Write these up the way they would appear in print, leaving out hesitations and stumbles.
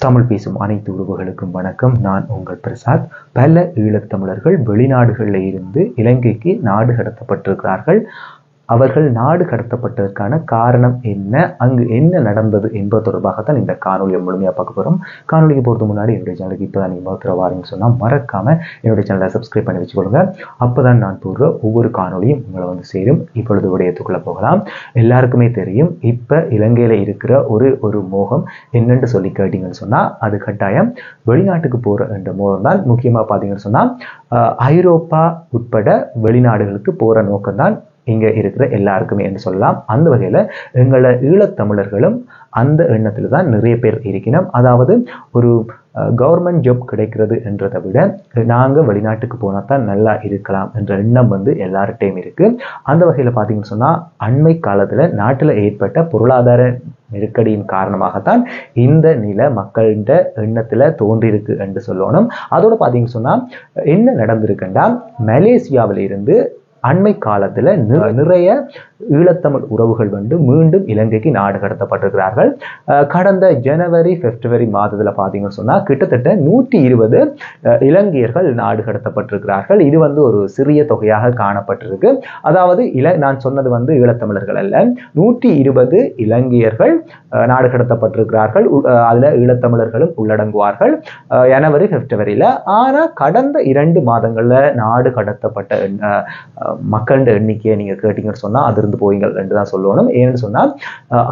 தமிழ் பேசும் அனைத்து உறவுகளுக்கும் வணக்கம். நான் உங்கள் பிரசாத். பல ஈழத்தமிழர்கள் வெளிநாடுகளில் இருந்து இலங்கைக்கு நாடு கடத்தப்பட்டிருக்கிறார்கள். அவர்கள் நாடு கடத்தப்பட்டதற்கான காரணம் என்ன, அங்கு என்ன நடந்தது என்பது தொடர்பாகத்தான் இந்த காணொலியை முழுமையாக பார்க்க போகிறோம். காணொலிக்கு போகிறது முன்னாடி என்னுடைய சேனலுக்கு இப்போ தான் நீங்கள் பார்த்துருவாருன்னு சொன்னால் மறக்காமல் என்னுடைய சேனலை சப்ஸ்கிரைப் பண்ணி வச்சுக்கொள்ளுங்க. அப்போ தான் நான் போடுற ஒவ்வொரு காணொலியும் உங்களை வந்து சேரும். இப்பொழுது விடயத்துக்குள்ளே போகலாம். எல்லாருக்குமே தெரியும், இப்போ இலங்கையில் இருக்கிற ஒரு மோகம் என்னென்று சொல்லி கேட்டிங்கன்னு சொன்னால் அது கட்டாயம் வெளிநாட்டுக்கு போகிற என்ற மோகம் தான். முக்கியமாக பார்த்தீங்கன்னு சொன்னால் ஐரோப்பா உட்பட வெளிநாடுகளுக்கு போகிற நோக்கம்தான் இங்கே இருக்கிற எல்லாருக்குமே என்று சொல்லலாம். அந்த வகையில் எங்களை ஈழத்தமிழர்களும் அந்த எண்ணத்தில் தான் நிறைய பேர் இருக்கணும். அதாவது ஒரு கவர்மெண்ட் ஜாப் கிடைக்கிறது என்றதை விட நாங்கள் வெளிநாட்டுக்கு போனால் தான் நல்லா இருக்கலாம் என்ற எண்ணம் வந்து எல்லார்ட்டையும் இருக்குது. அந்த வகையில் பார்த்தீங்கன்னு சொன்னால் அண்மை காலத்தில் நாட்டில் ஏற்பட்ட பொருளாதார நெருக்கடியின் காரணமாகத்தான் இந்த நிலை மக்களிட எண்ணத்தில் தோன்றியிருக்கு என்று சொல்லணும். அதோடு பார்த்தீங்கன்னு சொன்னால் என்ன நடந்திருக்குன்னா, மலேசியாவில் இருந்து அண்மை காலத்தில் நிறைய ஈழத்தமிழ் உறவுகள் வந்து மீண்டும் இலங்கைக்கு நாடு கடத்தப்பட்டிருக்கிறார்கள். கடந்த ஜனவரி பிப்ரவரி மாதத்தில் பார்த்தீங்கன்னு சொன்னால் கிட்டத்தட்ட 120 இலங்கையர்கள் நாடு கடத்தப்பட்டிருக்கிறார்கள். இது வந்து ஒரு சிறிய தொகையாக காணப்பட்டிருக்கு. அதாவது நான் சொன்னது வந்து ஈழத்தமிழர்கள் அல்ல, 120 இலங்கையர்கள் நாடு கடத்தப்பட்டிருக்கிறார்கள். அதில் ஈழத்தமிழர்களும் உள்ளடங்குவார்கள் ஜனவரி பிப்ரவரியில். ஆனால் கடந்த 2 மாதங்களில் நாடு கடத்தப்பட்ட மக்களின் எண்ணிக்கையை நீங்கள் கேட்டீங்கன்னு சொன்னால் அது இருந்து போய்கள் என்று தான் சொல்லணும். ஏன்னு சொன்னால்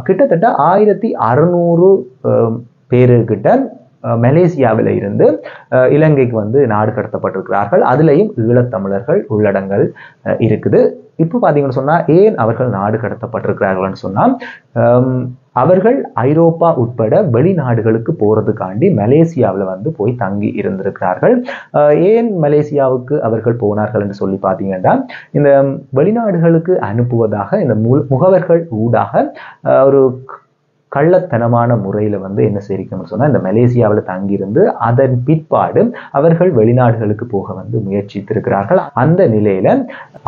கிட்டத்தட்ட 1600 பேருக்கிட்ட மலேசியாவில் இருந்து இலங்கைக்கு வந்து நாடு கடத்தப்பட்டிருக்கிறார்கள். அதுலேயும் ஈழத்தமிழர்கள் உள்ளடங்கல் இருக்குது. இப்போ பார்த்தீங்கன்னு சொன்னால் ஏன் அவர்கள் நாடு கடத்தப்பட்டிருக்கிறார்கள்னு சொன்னால் அவர்கள் ஐரோப்பா உட்பட வெளிநாடுகளுக்கு போகிறதுக்காண்டி மலேசியாவில் வந்து போய் தங்கி இருந்திருக்கிறார்கள். ஏன் மலேசியாவுக்கு அவர்கள் போனார்கள் என்று சொல்லி பார்த்தீங்கன்னா, இந்த வெளிநாடுகளுக்கு அனுப்புவதாக இந்த முகவர்கள் ஊடாக ஒரு கள்ளத்தனமான முறையில் வந்து என்ன செய்யணும்னு சொன்னால் இந்த மலேசியாவில் தங்கியிருந்து அதன் பிற்பாடு அவர்கள் வெளிநாடுகளுக்கு போக வந்து முயற்சித்திருக்கிறார்கள். அந்த நிலையில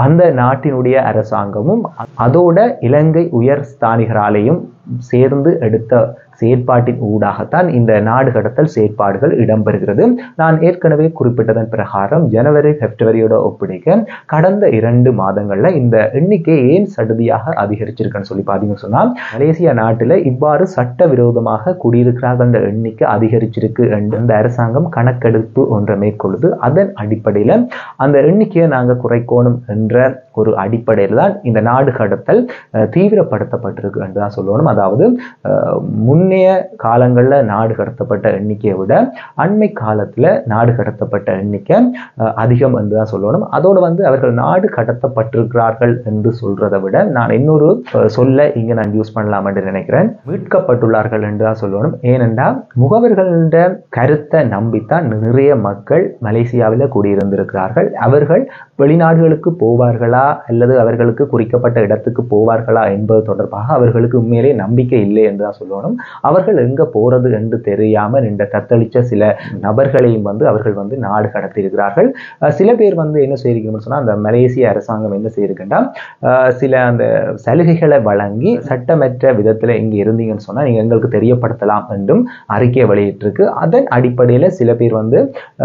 அந்த நாட்டினுடைய அரசாங்கமும் அதோட இலங்கை உயர் ஸ்தானிகராலேயும் சேர்ந்து எடுத்த செயற்பாட்டின் ஊடாகத்தான் இந்த நாடு கடத்தல் செயற்பாடுகள் இடம்பெறுகிறது. நான் ஏற்கனவே குறிப்பிட்டதன் பிரகாரம் ஜனவரி பிப்ரவரியோட ஒப்பிடிக்க கடந்த 2 மாதங்கள்ல இந்த எண்ணிக்கை ஏன் சடுதியாக அதிகரிச்சிருக்குன்னு சொல்லி பார்த்தீங்கன்னு சொன்னால், மலேசியா நாட்டில் இவ்வாறு சட்டவிரோதமாக குடியிருக்கிறார்கள் எண்ணிக்கை அதிகரிச்சிருக்கு என்று அந்த அரசாங்கம் கணக்கெடுப்பு ஒன்றை மேற்கொள்ளுது. அதன் அடிப்படையில் அந்த எண்ணிக்கையை நாங்கள் குறைக்கணும் என்ற ஒரு அடிப்படையில் தான் இந்த நாடு கடத்தல் தீவிரப்படுத்தப்பட்டிருக்கு என்று தான் சொல்லணும். அதாவது முன்னைய காலங்களில் நாடு கடத்தப்பட்ட எண்ணிக்கையை விட அண்மை காலத்தில் நாடு கடத்தப்பட்ட எண்ணிக்கை அதிகம் என்று தான் சொல்லணும். அதோடு வந்து அவர்கள் நாடு கடத்தப்பட்டிருக்கிறார்கள் என்று சொல்றதை விட நான் இன்னொரு சொல்ல இங்கே நான் யூஸ் பண்ணலாம் என்று நினைக்கிறேன், மீட்கப்பட்டுள்ளார்கள் என்று தான் சொல்லணும். ஏனென்றால் முகவர்கள கருத்தை நம்பித்தான் நிறைய மக்கள் மலேசியாவில் குடியிருந்திருக்கிறார்கள். அவர்கள் வெளிநாடுகளுக்கு போவார்களா அல்லது அவர்களுக்கு குறிக்கப்பட்ட இடத்துக்கு போவார்களா என்பது தொடர்பாக அவர்களுக்கு உண்மையிலே நம்பிக்கை இல்லை என்று தான் சொல்லணும். அவர்கள் எங்க போறது என்று தெரியாமல் இந்த தத்தளிச்ச சில நபர்களையும் வந்து அவர்கள் வந்து நாடு கடத்தியிருக்கிறார்கள். சில பேர் வந்து என்ன செய்யணும்னு சொன்னா, அந்த மலேசிய அரசாங்கம் என்ன செய்யிருக்குன்னா சில அந்த சலுகைகளை வழங்கி சட்டமற்ற விதத்துல இங்க இருந்தீங்கன்னு சொன்னா நீங்க எங்களுக்கு தெரியப்படுத்தலாம் என்றும் அறிக்கை வெளியிட்டிருக்கு. அதன் அடிப்படையில சில பேர் வந்து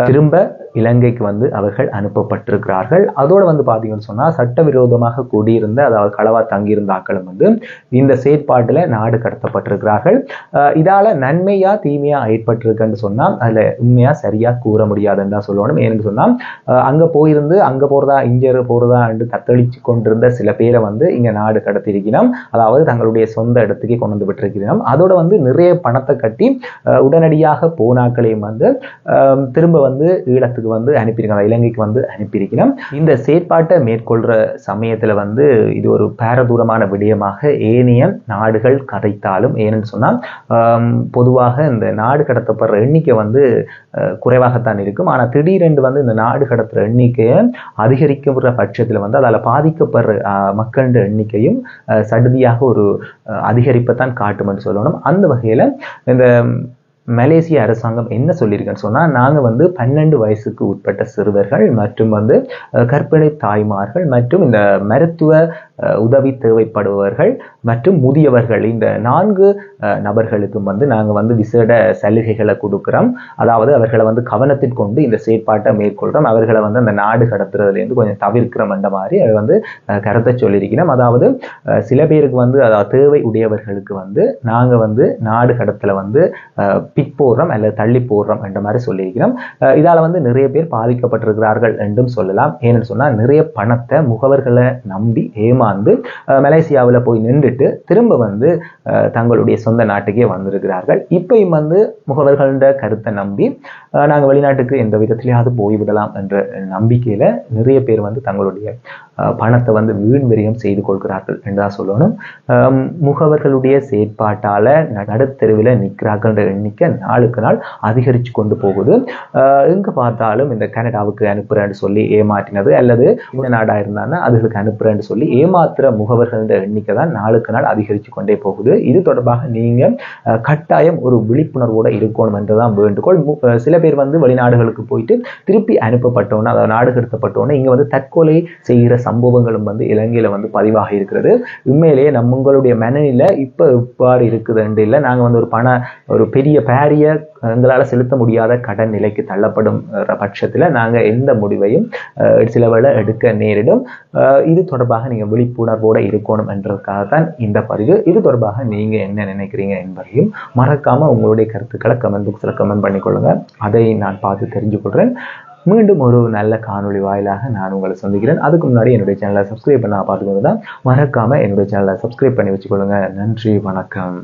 திரும்ப இலங்கைக்கு வந்து அவர்கள் அனுப்பப்பட்டிருக்கிறார்கள். அதோடு வந்து பார்த்தீங்கன்னு சொன்னால் சட்டவிரோதமாக கூடியிருந்த, அதாவது களவா தங்கியிருந்த ஆக்களும் வந்து இந்த செயற்பாட்டில் நாடு கடத்தப்பட்டிருக்கிறார்கள். இதால் நன்மையா தீமையா ஏற்பட்டிருக்குன்னு சொன்னால் அதில் உண்மையாக சரியாக கூற முடியாதுன்னு தான் சொல்லணும். ஏன்னு சொன்னால் அங்கே போயிருந்து அங்கே போகிறதா இங்கே போகிறதா என்று தத்தளிச்சு கொண்டிருந்த சில பேரை வந்து இங்கே நாடு கடத்திருக்கணும். அதாவது தங்களுடைய சொந்த இடத்துக்கே கொண்டு வந்து விட்டுருக்கணும். அதோட வந்து நிறைய பணத்தை கட்டி உடனடியாக போனாக்களையும் வந்து திரும்ப வந்து ஈழத்துக்கு வந்து அனுப்பியிருக்காங்க, இலங்கைக்கு வந்து அனுப்பியிருக்கணும். இந்த செயற்பாட்டை மேற்கொள்ற சமயத்துல வந்து இது ஒரு பாரதூரமான விடயமாக ஏனைய நாடுகள் கதைத்தாலும், ஏன்னு சொன்னா பொதுவாக இந்த நாடு கடத்தப்படுற எண்ணிக்கை வந்து குறைவாகத்தான் இருக்கும். ஆனால் திடீரென்று வந்து இந்த நாடு கடத்துற எண்ணிக்கையை அதிகரிக்கிற பட்சத்தில் வந்து அதால் பாதிக்கப்படுற மக்களின் எண்ணிக்கையும் சடுதியாக ஒரு அதிகரிப்பை தான் காட்டும்னு சொல்லணும். அந்த வகையில் இந்த மலேசிய அரசாங்கம் என்ன சொல்லியிருக்குன்னு சொன்னால், நாங்கள் வந்து 12 வயசுக்கு உட்பட்ட சிறுவர்கள் மற்றும் வந்து கர்ப்பிணி தாய்மார்கள் மற்றும் இந்த மருத்துவ உதவி தேவைப்படுபவர்கள் மற்றும் முதியவர்கள் இந்த 4 நபர்களுக்கும் வந்து நாங்கள் வந்து விசேட சலுகைகளை கொடுக்குறோம். அதாவது அவர்களை வந்து கவனத்தில் கொண்டு இந்த செயற்பாட்டை மேற்கொள்கிறோம். அவர்களை வந்து அந்த நாடு கடத்துறதுலேருந்து கொஞ்சம் தவிர்க்கிறோம் என்ற மாதிரி அதை வந்து கருத்தை சொல்லியிருக்கிறோம். அதாவது சில பேருக்கு வந்து அதாவது தேவை உடையவர்களுக்கு வந்து நாங்கள் வந்து நாடு கடத்தலை வந்து பிக் போடுறோம் அல்லது தள்ளி போடுறோம் என்ற மாதிரி சொல்லியிருக்கிறோம். இதால் வந்து நிறைய பேர் பாதிக்கப்பட்டிருக்கிறார்கள் என்றும் சொல்லலாம். ஏன்னு சொன்னால் நிறைய பணத்தை முகவர்களை நம்பி ஏமாந்து மலேசியாவில் போய் நின்றுட்டு திரும்ப வந்து தங்களுடைய சொந்த நாட்டுக்கே வந்திருக்கிறார்கள். இப்பயும் வந்து முகவர்கள கருத்தை நம்பி நாங்கள் வெளிநாட்டுக்கு எந்த விதத்திலேயாவது போய்விடலாம் என்ற நம்பிக்கையில நிறைய பேர் வந்து தங்களுடைய பணத்தை வந்து வீண் விரயம் செய்து கொள்கிறார்கள் என்றுதான் சொல்லணும். முகவர்களுடைய செயற்பாட்டால நடுத்தெருவில் நிற்கிறார்கள் என்ற எண்ணிக்கை நாளுக்கு நாள் அதிகரித்து கொண்டு போகுது. எங்க பார்த்தாலும் இந்த கனடாவுக்கு அனுப்புறேன்னு சொல்லி ஏமாற்றினது அல்லது இந்த நாடா இருந்தாங்கன்னா அதுகளுக்கு அனுப்புறேன்னு சொல்லி ஏமாத்துற முகவர்கள் எண்ணிக்கை தான் நாளுக்கு நாள் அதிகரித்து கொண்டே போகுது. இது தொடர்பாக நீங்க கட்டாயம் ஒரு விழிப்புணர்வோடு இருக்கணும் என்றுதான் வேண்டுகோள். சில பேர் வந்து வெளிநாடுகளுக்கு போயிட்டு திருப்பி அனுப்பப்பட்டோன்னு அதாவது நாடு கடத்தப்பட்டோன்னு இங்க வந்து தற்கொலை செய்கிற சம்பவங்களும் வந்து இலங்கையில வந்து பதிவாகி இருக்கிறது. உண்மையிலேயே உங்களுடைய மனநிலை இப்ப எவ்வாறு இருக்குதுன்னு இல்லை. நாங்க வந்து ஒரு பெரிய பாரிய எங்களால் செலுத்த முடியாத கடன் நிலைக்கு தள்ளப்படும் பட்சத்தில் நாங்கள் எந்த முடிவையும் சில வேளை எடுக்க நேரிடும். இது தொடர்பாக நீங்கள் விழிப்புணர்வோடு இருக்கணும் என்றதுக்காகத்தான் இந்த பதிவு. இது தொடர்பாக நீங்கள் என்ன நினைக்கிறீங்க என்பதையும் மறக்காமல் உங்களுடைய கருத்துக்களை கமெண்ட் பாக்ஸில் கமெண்ட் பண்ணிக்கொள்ளுங்க. அதை நான் பார்த்து தெரிஞ்சுக்கொள்கிறேன். மீண்டும் ஒரு நல்ல காணொளி வாயிலாக நான் உங்களை சந்திக்கிறேன். அதுக்கு முன்னாடி என்னுடைய சேனலை சப்ஸ்கிரைப் பண்ண பார்த்துக்கொண்டு தான் மறக்காமல் என்னுடைய சேனலை சப்ஸ்கிரைப் பண்ணி வச்சுக்கொள்ளுங்க. நன்றி, வணக்கம்.